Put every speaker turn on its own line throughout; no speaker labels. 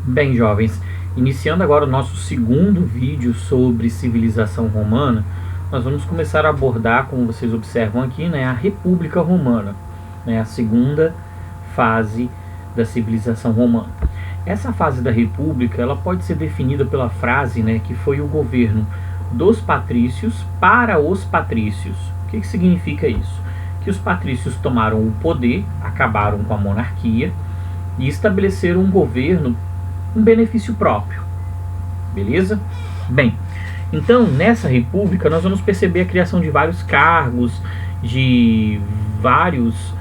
Bem, jovens, iniciando agora o nosso segundo vídeo sobre civilização romana, nós vamos começar a abordar, como vocês observam aqui, né, a República Romana, né, a segunda fase da civilização romana. Essa fase da República, ela pode ser definida pela frase, né, que foi o governo dos patrícios para os patrícios. O que significa isso? Que os patrícios tomaram o poder, acabaram com a monarquia e estabeleceram um governo em benefício próprio. Beleza? Bem, então nessa república nós vamos perceber a criação de vários cargos, de vários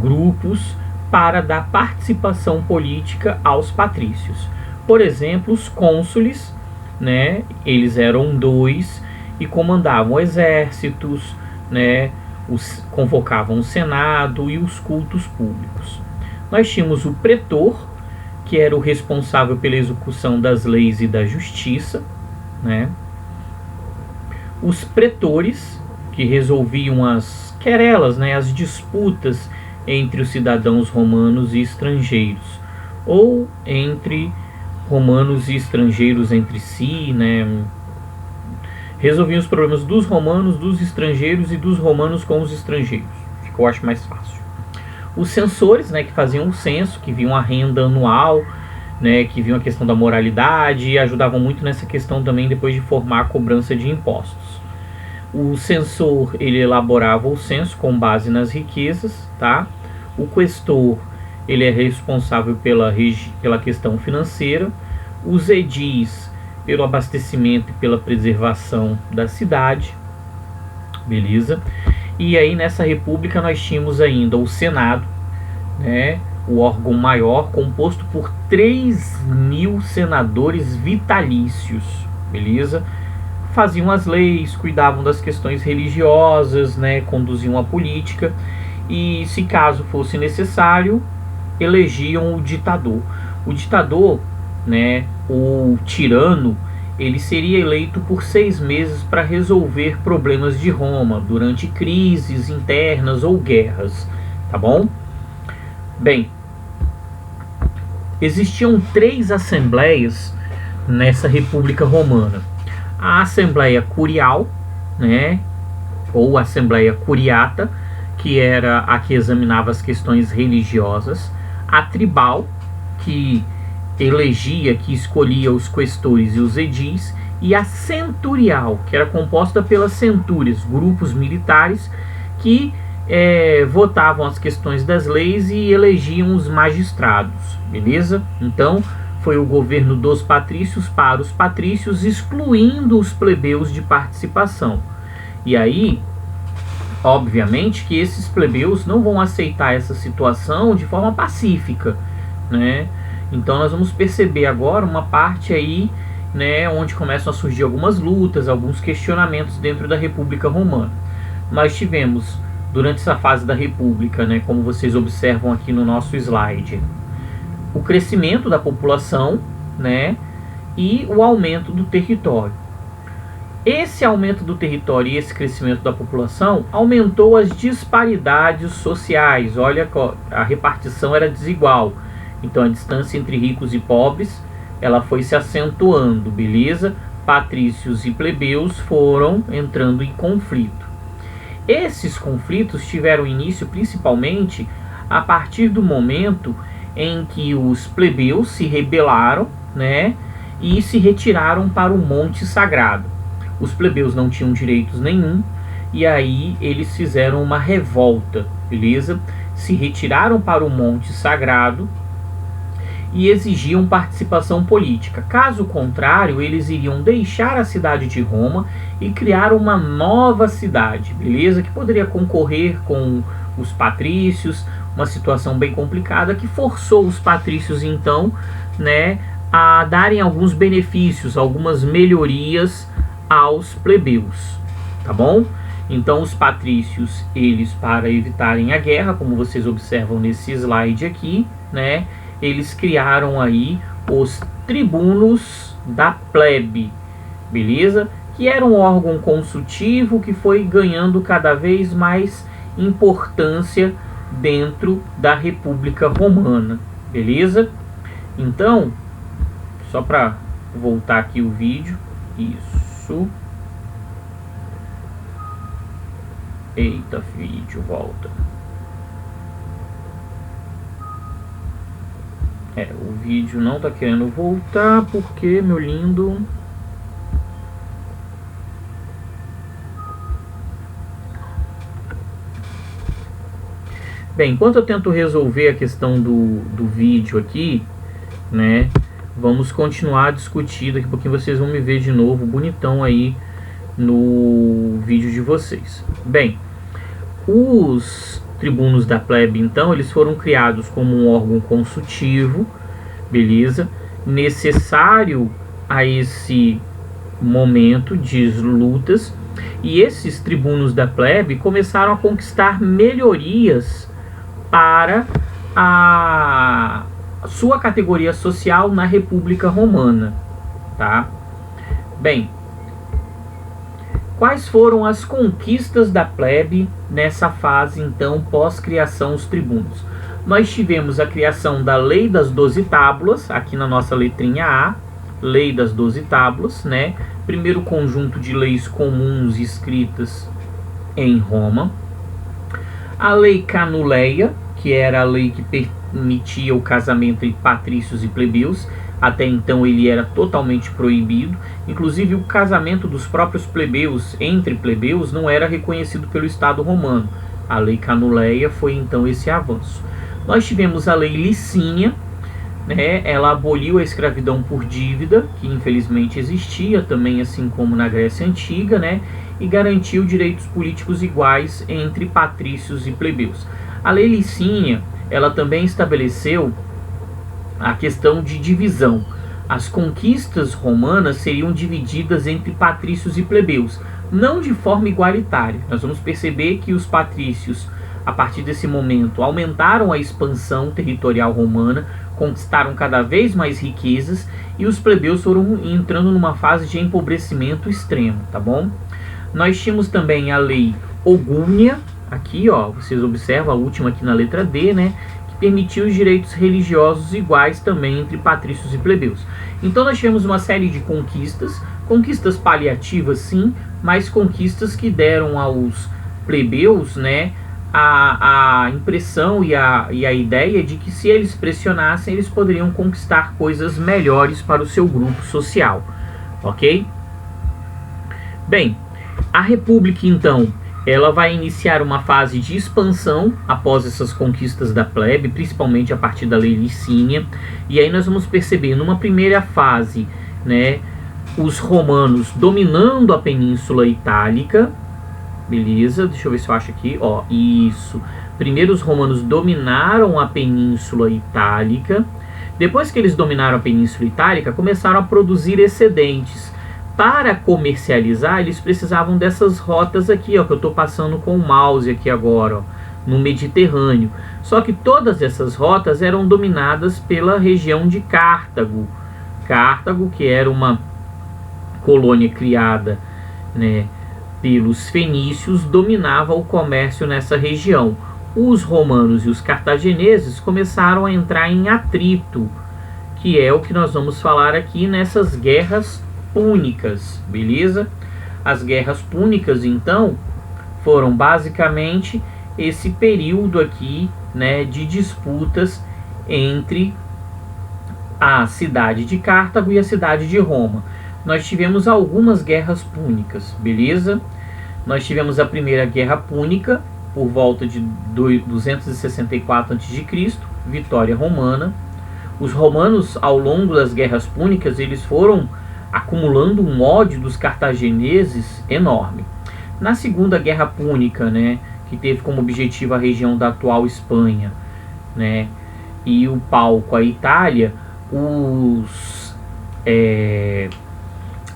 grupos para dar participação política aos patrícios. Por exemplo, os cônsules, né, eles eram 2 e comandavam exércitos, né, convocavam o senado e os cultos públicos. Nós tínhamos o pretor, que era o responsável pela execução das leis e da justiça, né? Os pretores, que resolviam as querelas, né, as disputas entre os cidadãos romanos e estrangeiros, ou entre romanos e estrangeiros entre si, né? Resolviam os problemas dos romanos, dos estrangeiros e dos romanos com os estrangeiros. Ficou, acho, mais fácil. Os censores, né, que faziam o censo, que viam a renda anual, né, que viam a questão da moralidade e ajudavam muito nessa questão também depois de formar a cobrança de impostos. O censor, ele elaborava o censo com base nas riquezas, tá? O questor, ele é responsável pela questão financeira. Os edis, pelo abastecimento e pela preservação da cidade, beleza? E aí nessa república nós tínhamos ainda o Senado, né, o órgão maior, composto por 3.000 senadores vitalícios, beleza? Faziam as leis, cuidavam das questões religiosas, né, conduziam a política e, se caso fosse necessário, elegiam o ditador. O ditador, né, o tirano, ele seria eleito por 6 meses para resolver problemas de Roma durante crises internas ou guerras, tá bom? Bem, existiam 3 assembleias nessa República Romana. A Assembleia Curial, né, ou Assembleia Curiata, que era a que examinava as questões religiosas. A Tribal, que elegia, que escolhia os questores e os edis, e a centurial, que era composta pelas centúrias, grupos militares que votavam as questões das leis e elegiam os magistrados, beleza? Então foi o governo dos patrícios para os patrícios, excluindo os plebeus de participação. E aí, obviamente que esses plebeus não vão aceitar essa situação de forma pacífica, né? Então nós vamos perceber agora uma parte aí, né, onde começam a surgir algumas lutas, alguns questionamentos dentro da República Romana. Nós tivemos, durante essa fase da República, né, como vocês observam aqui no nosso slide, o crescimento da população, né, e o aumento do território. Esse aumento do território e esse crescimento da população aumentou as disparidades sociais. Olha, a repartição era desigual. Então a distância entre ricos e pobres, ela foi se acentuando, beleza? Patrícios e plebeus foram entrando em conflito. Esses conflitos tiveram início principalmente a partir do momento em que os plebeus se rebelaram, né, e se retiraram para o Monte Sagrado. Os plebeus não tinham direitos nenhum e aí eles fizeram uma revolta, beleza? Se retiraram para o Monte Sagrado e exigiam participação política. Caso contrário, eles iriam deixar a cidade de Roma e criar uma nova cidade, beleza? Que poderia concorrer com os patrícios, uma situação bem complicada que forçou os patrícios então, né, a darem alguns benefícios, algumas melhorias aos plebeus, tá bom? Então os patrícios, eles, para evitarem a guerra, como vocês observam nesse slide aqui, né, eles criaram aí os tribunos da plebe, beleza? Que era um órgão consultivo que foi ganhando cada vez mais importância dentro da República Romana, beleza? Então, só para voltar aqui o vídeo, isso. Eita, vídeo, volta. O vídeo não tá querendo voltar porque, meu lindo... Bem, enquanto eu tento resolver a questão do vídeo aqui, né, vamos continuar a discutir. Daqui a pouquinho vocês vão me ver de novo bonitão aí no vídeo de vocês. Bem, os tribunos da plebe, então, eles foram criados como um órgão consultivo, beleza? Necessário a esse momento de lutas, e esses tribunos da plebe começaram a conquistar melhorias para a sua categoria social na República Romana, tá? Bem, quais foram as conquistas da plebe nessa fase, então, pós-criação dos tribunos? Nós tivemos a criação da Lei das 12 Tábuas, aqui na nossa letrinha A, Lei das 12 Tábuas, né? Primeiro conjunto de leis comuns escritas em Roma. A Lei Canuleia, que era a lei que permitia o casamento entre patrícios e plebeus. Até então ele era totalmente proibido. Inclusive o casamento dos próprios plebeus entre plebeus não era reconhecido pelo Estado romano. A Lei Canuleia foi então esse avanço. Nós tivemos a Lei Licínia, né? Ela aboliu a escravidão por dívida, que infelizmente existia também, assim como na Grécia Antiga, né? E garantiu direitos políticos iguais entre patrícios e plebeus. A Lei Licínia, ela também estabeleceu a questão de divisão. As conquistas romanas seriam divididas entre patrícios e plebeus, não de forma igualitária. Nós vamos perceber que os patrícios, a partir desse momento, aumentaram a expansão territorial romana, conquistaram cada vez mais riquezas, e os plebeus foram entrando numa fase de empobrecimento extremo, tá bom? Nós tínhamos também a Lei Ogúnia, aqui, ó, vocês observam a última aqui na letra D, né? Que permitiu os direitos religiosos iguais também entre patrícios e plebeus. Então nós tivemos uma série de conquistas paliativas, sim, mas conquistas que deram aos plebeus, né, a impressão e a ideia de que se eles pressionassem, eles poderiam conquistar coisas melhores para o seu grupo social, ok? Bem, a República, então, ela vai iniciar uma fase de expansão após essas conquistas da plebe, principalmente a partir da Lei Licínia. E aí nós vamos perceber, numa primeira fase, né, os romanos dominando a Península Itálica. Beleza, deixa eu ver se eu acho aqui, ó, isso. Primeiro os romanos dominaram a Península Itálica. Depois que eles dominaram a Península Itálica, começaram a produzir excedentes. Para comercializar, eles precisavam dessas rotas aqui, ó, que eu estou passando com o mouse aqui agora, ó, no Mediterrâneo. Só que todas essas rotas eram dominadas pela região de Cartago. Cartago, que era uma colônia criada, né, pelos fenícios, dominava o comércio nessa região. Os romanos e os cartagineses começaram a entrar em atrito, que é o que nós vamos falar aqui nessas guerras púnicas, beleza? As guerras púnicas, então, foram basicamente esse período aqui, né, de disputas entre a cidade de Cartago e a cidade de Roma. Nós tivemos algumas guerras púnicas, beleza? Nós tivemos a primeira guerra púnica por volta de 264 a.C., vitória romana. Os romanos, ao longo das guerras púnicas, eles foram acumulando um ódio dos cartagineses enorme. Na segunda guerra púnica, né, que teve como objetivo a região da atual Espanha, né, e o palco a Itália, os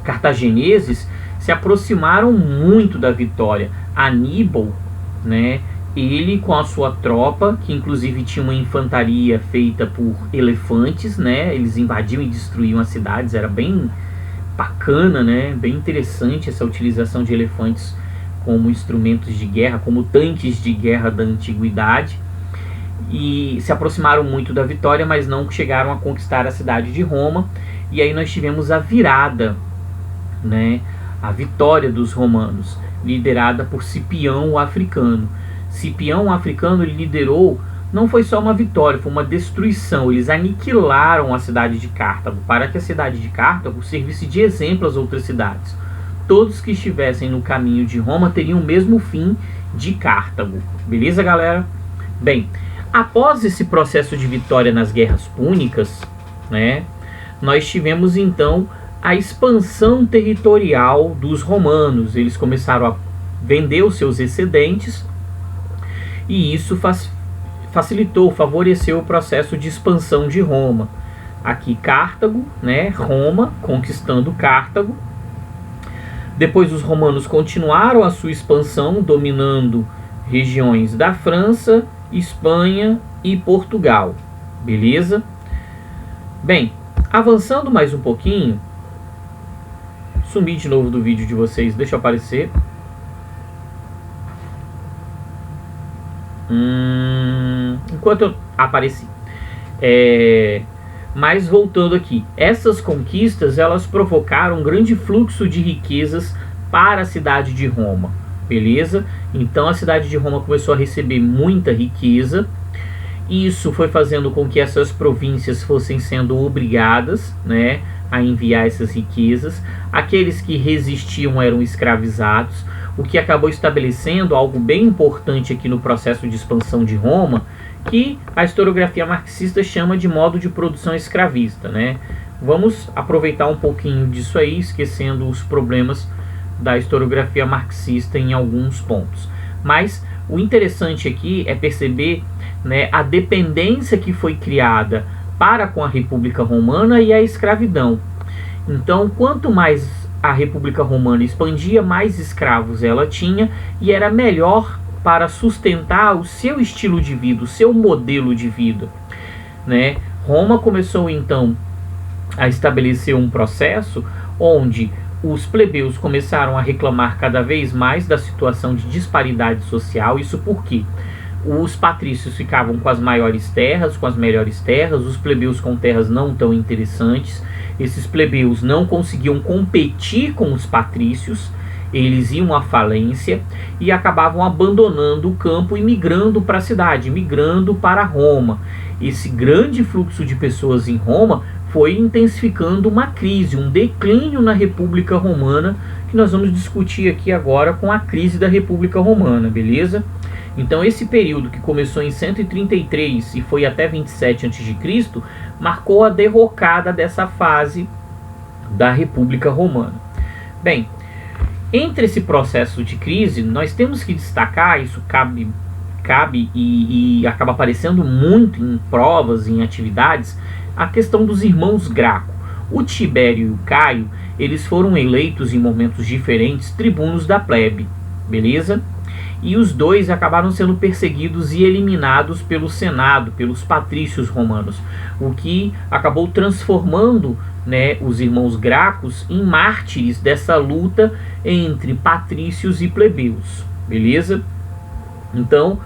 cartagineses se aproximaram muito da vitória. Aníbal, né, ele com a sua tropa, que inclusive tinha uma infantaria feita por elefantes, né, eles invadiam e destruíam as cidades, era bem bacana, né, bem interessante essa utilização de elefantes como instrumentos de guerra, como tanques de guerra da antiguidade. e se aproximaram muito da vitória, mas não chegaram a conquistar a cidade de Roma. E aí nós tivemos a virada, né, a vitória dos romanos, liderada por Cipião o Africano. Cipião o Africano, ele liderou, não foi só uma vitória, foi uma destruição. Eles aniquilaram a cidade de Cartago, para que a cidade de Cartago servisse de exemplo às outras cidades. Todos que estivessem no caminho de Roma teriam o mesmo fim de Cartago. Beleza, galera? Bem, após esse processo de vitória nas guerras púnicas, né, nós tivemos então a expansão territorial dos romanos. Eles começaram a vender os seus excedentes e isso facilitou, favoreceu o processo de expansão de Roma. Aqui Cartago, né, Roma conquistando Cartago. Depois os romanos continuaram a sua expansão, dominando regiões da França, Espanha e Portugal. Beleza? Bem, avançando mais um pouquinho, sumi de novo do vídeo de vocês, deixa eu aparecer. Enquanto eu apareci. Mas voltando aqui, essas conquistas elas provocaram um grande fluxo de riquezas para a cidade de Roma, beleza? Então a cidade de Roma começou a receber muita riqueza. Isso foi fazendo com que essas províncias fossem sendo obrigadas, né, a enviar essas riquezas. Aqueles que resistiam eram escravizados, o que acabou estabelecendo algo bem importante aqui no processo de expansão de Roma, que a historiografia marxista chama de modo de produção escravista, né? Vamos aproveitar um pouquinho disso aí, esquecendo os problemas da historiografia marxista em alguns pontos. Mas o interessante aqui é perceber, né, a dependência que foi criada para com a República Romana e a escravidão. Então, quanto mais a República Romana expandia, mais escravos ela tinha e era melhor para sustentar o seu estilo de vida, o seu modelo de vida, né? Roma começou então a estabelecer um processo onde os plebeus começaram a reclamar cada vez mais da situação de disparidade social. Isso porque os patrícios ficavam com as maiores terras, com as melhores terras, os plebeus com terras não tão interessantes. Esses plebeus não conseguiam competir com os patrícios, eles iam à falência e acabavam abandonando o campo e migrando para a cidade, migrando para Roma. Esse grande fluxo de pessoas em Roma foi intensificando uma crise, um declínio na República Romana, que nós vamos discutir aqui agora com a crise da República Romana, beleza? Então esse período que começou em 133 e foi até 27 a.C., marcou a derrocada dessa fase da República Romana. Bem, entre esse processo de crise, nós temos que destacar, isso cabe e acaba aparecendo muito em provas, em atividades, a questão dos irmãos Graco. O Tibério e o Caio, eles foram eleitos em momentos diferentes tribunos da plebe, beleza? E os dois acabaram sendo perseguidos e eliminados pelo Senado, pelos patrícios romanos, o que acabou transformando, né, os irmãos Gracos em mártires dessa luta entre patrícios e plebeus, beleza? Então,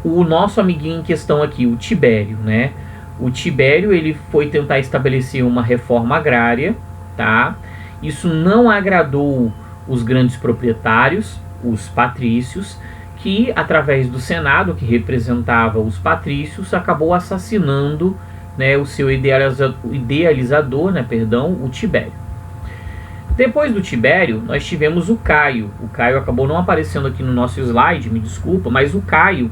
o nosso amiguinho em questão aqui, o Tibério, né? O Tibério, ele foi tentar estabelecer uma reforma agrária, tá? Isso não agradou os grandes proprietários, os patrícios, que através do Senado, que representava os patrícios, acabou assassinando, né, o seu idealizador, né, o Tibério. Depois do Tibério, nós tivemos o Caio. O Caio acabou não aparecendo aqui no nosso slide, me desculpa, mas o Caio,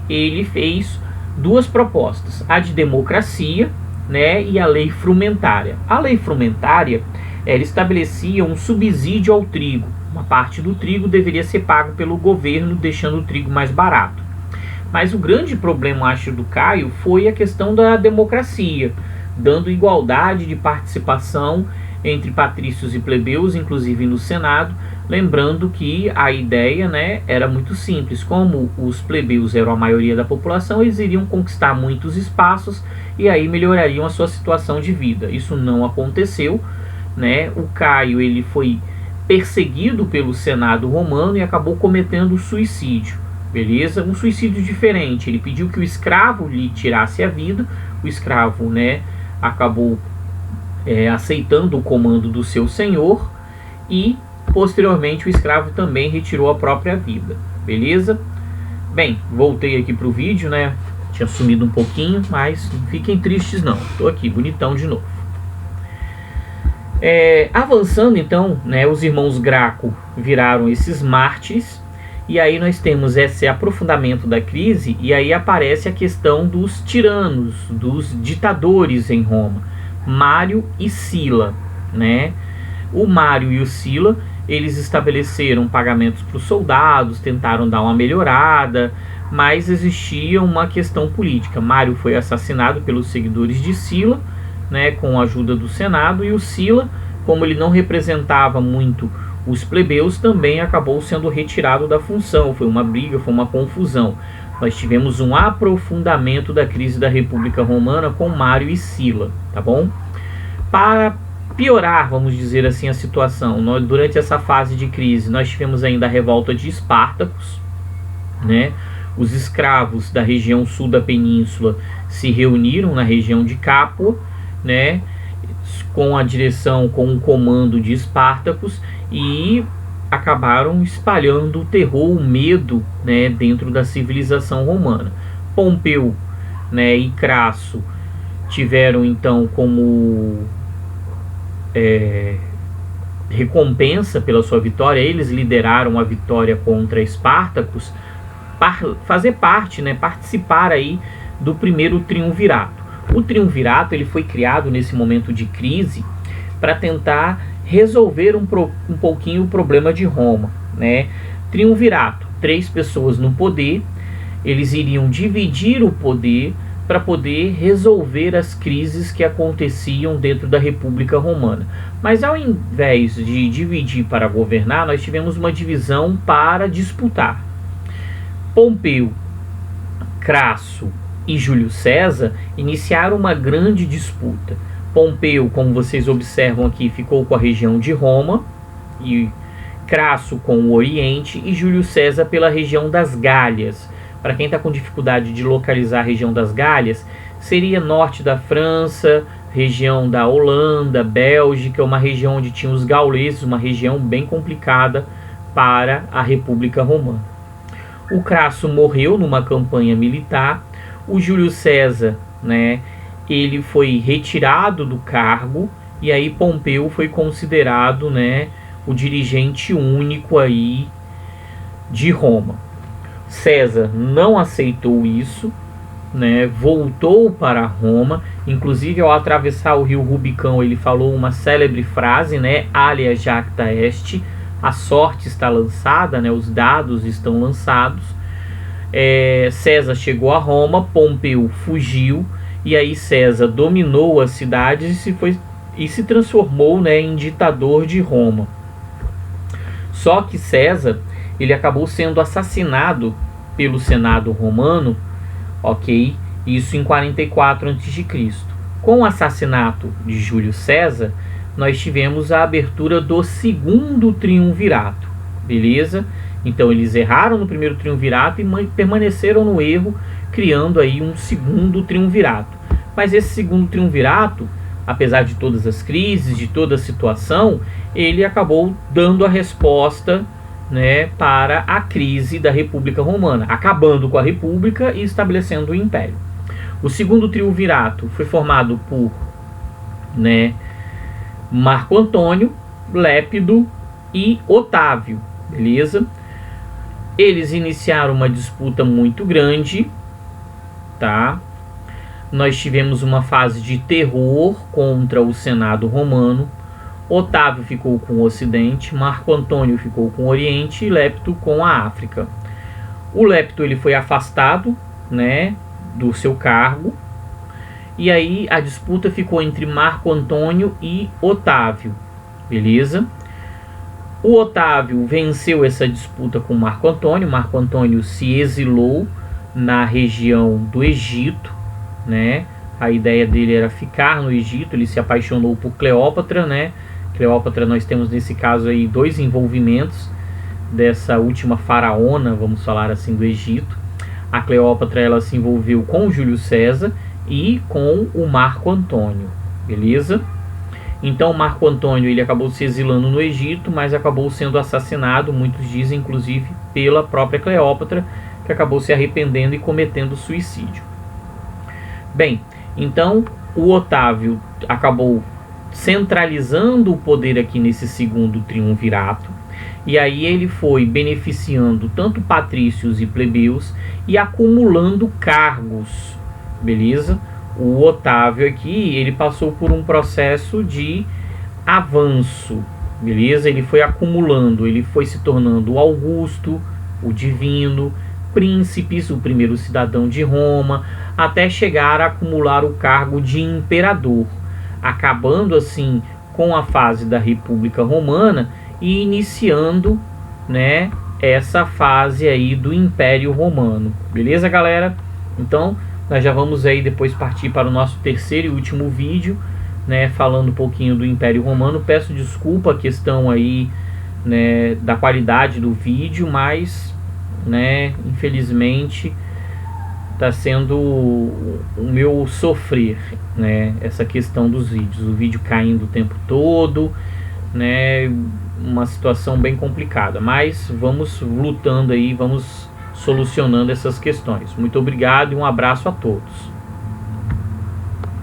ele fez duas propostas, a de democracia, né, e a lei frumentária. A lei frumentária, ela estabelecia um subsídio ao trigo. Uma parte do trigo deveria ser pago pelo governo, deixando o trigo mais barato. Mas o grande problema, acho, do Caio foi a questão da democracia, dando igualdade de participação entre patrícios e plebeus, inclusive no Senado, lembrando que a ideia, né, era muito simples. Como os plebeus eram a maioria da população, eles iriam conquistar muitos espaços e aí melhorariam a sua situação de vida. Isso não aconteceu, né? O Caio, ele foi perseguido pelo Senado romano e acabou cometendo suicídio, beleza? Um suicídio diferente, ele pediu que o escravo lhe tirasse a vida, o escravo, né, acabou aceitando o comando do seu senhor e posteriormente o escravo também retirou a própria vida, beleza? Bem, voltei aqui pro vídeo, né, tinha sumido um pouquinho, mas não fiquem tristes não, tô aqui bonitão de novo. Avançando então, né, os irmãos Graco viraram esses mártires, e aí nós temos esse aprofundamento da crise, e aí aparece a questão dos tiranos, dos ditadores em Roma, Mário e Sila, né? O Mário e o Sila, eles estabeleceram pagamentos para os soldados, tentaram dar uma melhorada, mas existia uma questão política. Mário foi assassinado pelos seguidores de Sila, né, com a ajuda do Senado, e o Sila, como ele não representava muito os plebeus, também acabou sendo retirado da função. Foi uma briga, foi uma confusão. Nós tivemos um aprofundamento da crise da República Romana com Mário e Sila, tá bom? Para piorar, vamos dizer assim, a situação, durante essa fase de crise, nós tivemos ainda a revolta de Espartacos, né? Os escravos da região sul da península se reuniram na região de Capua, né, com a direção, com o comando de Espartacus, e acabaram espalhando o terror, o medo, né, dentro da civilização romana. Pompeu, né, e Crasso tiveram então como recompensa pela sua vitória, eles lideraram a vitória contra Espartacus, fazer parte, né, participar aí do primeiro triunvirato. O triunvirato ele foi criado nesse momento de crise para tentar resolver um pouquinho o problema de Roma, né? Triunvirato, 3 pessoas no poder, eles iriam dividir o poder para poder resolver as crises que aconteciam dentro da República Romana. Mas ao invés de dividir para governar, nós tivemos uma divisão para disputar. Pompeu, Crasso e Júlio César iniciaram uma grande disputa. Pompeu, como vocês observam aqui, ficou com a região de Roma, e Crasso com o Oriente, e Júlio César pela região das Gálias. Para quem está com dificuldade de localizar a região das Gálias, seria norte da França, região da Holanda, Bélgica, uma região onde tinha os gauleses, uma região bem complicada para a República Romana. O Crasso morreu numa campanha militar. O Júlio César, né, ele foi retirado do cargo, e aí Pompeu foi considerado, né, o dirigente único aí de Roma. César não aceitou isso, né, voltou para Roma. Inclusive, ao atravessar o rio Rubicão, ele falou uma célebre frase, né, alia jacta est, a sorte está lançada, né, os dados estão lançados. César chegou a Roma, Pompeu fugiu, e aí César dominou as cidades e se transformou, né, em ditador de Roma. Só que César, ele acabou sendo assassinado pelo Senado romano, ok? Isso em 44 a.C. Com o assassinato de Júlio César, nós tivemos a abertura do segundo triunvirato, beleza? Então eles erraram no primeiro triunvirato e permaneceram no erro, criando aí um segundo triunvirato. Mas esse segundo triunvirato, apesar de todas as crises, de toda a situação, ele acabou dando a resposta, né, para a crise da República Romana, acabando com a República e estabelecendo o Império. O segundo triunvirato foi formado por, né, Marco Antônio, Lépido e Otávio, beleza? Eles iniciaram uma disputa muito grande, tá? Nós tivemos uma fase de terror contra o Senado romano. Otávio ficou com o Ocidente, Marco Antônio ficou com o Oriente e Lépito com a África. O Lépito ele foi afastado, né, do seu cargo, e aí a disputa ficou entre Marco Antônio e Otávio, beleza? O Otávio venceu essa disputa com Marco Antônio. Marco Antônio se exilou na região do Egito, né? A ideia dele era ficar no Egito. Ele se apaixonou por Cleópatra, né? Cleópatra, nós temos nesse caso aí 2 envolvimentos, dessa última faraona, vamos falar assim, do Egito. A Cleópatra, ela se envolveu com o Júlio César e com o Marco Antônio, beleza? Então Marco Antônio, ele acabou se exilando no Egito, mas acabou sendo assassinado, muitos dizem inclusive pela própria Cleópatra, que acabou se arrependendo e cometendo suicídio. Bem, então o Otávio acabou centralizando o poder aqui nesse segundo triunvirato, e aí ele foi beneficiando tanto patrícios e plebeus e acumulando cargos, beleza? O Otávio aqui, ele passou por um processo de avanço, beleza? Ele foi acumulando, ele foi se tornando o Augusto, o Divino, príncipes, o primeiro cidadão de Roma, até chegar a acumular o cargo de imperador, acabando assim com a fase da República Romana e iniciando, né, essa fase aí do Império Romano, beleza, galera? Então nós já vamos aí depois partir para o nosso terceiro e último vídeo, né, falando um pouquinho do Império Romano. Peço desculpa a questão aí, né, da qualidade do vídeo, mas, né, infelizmente está sendo o meu sofrer, né, essa questão dos vídeos, o vídeo caindo o tempo todo, né, uma situação bem complicada, mas vamos lutando aí, vamos solucionando essas questões. Muito obrigado e um abraço a todos.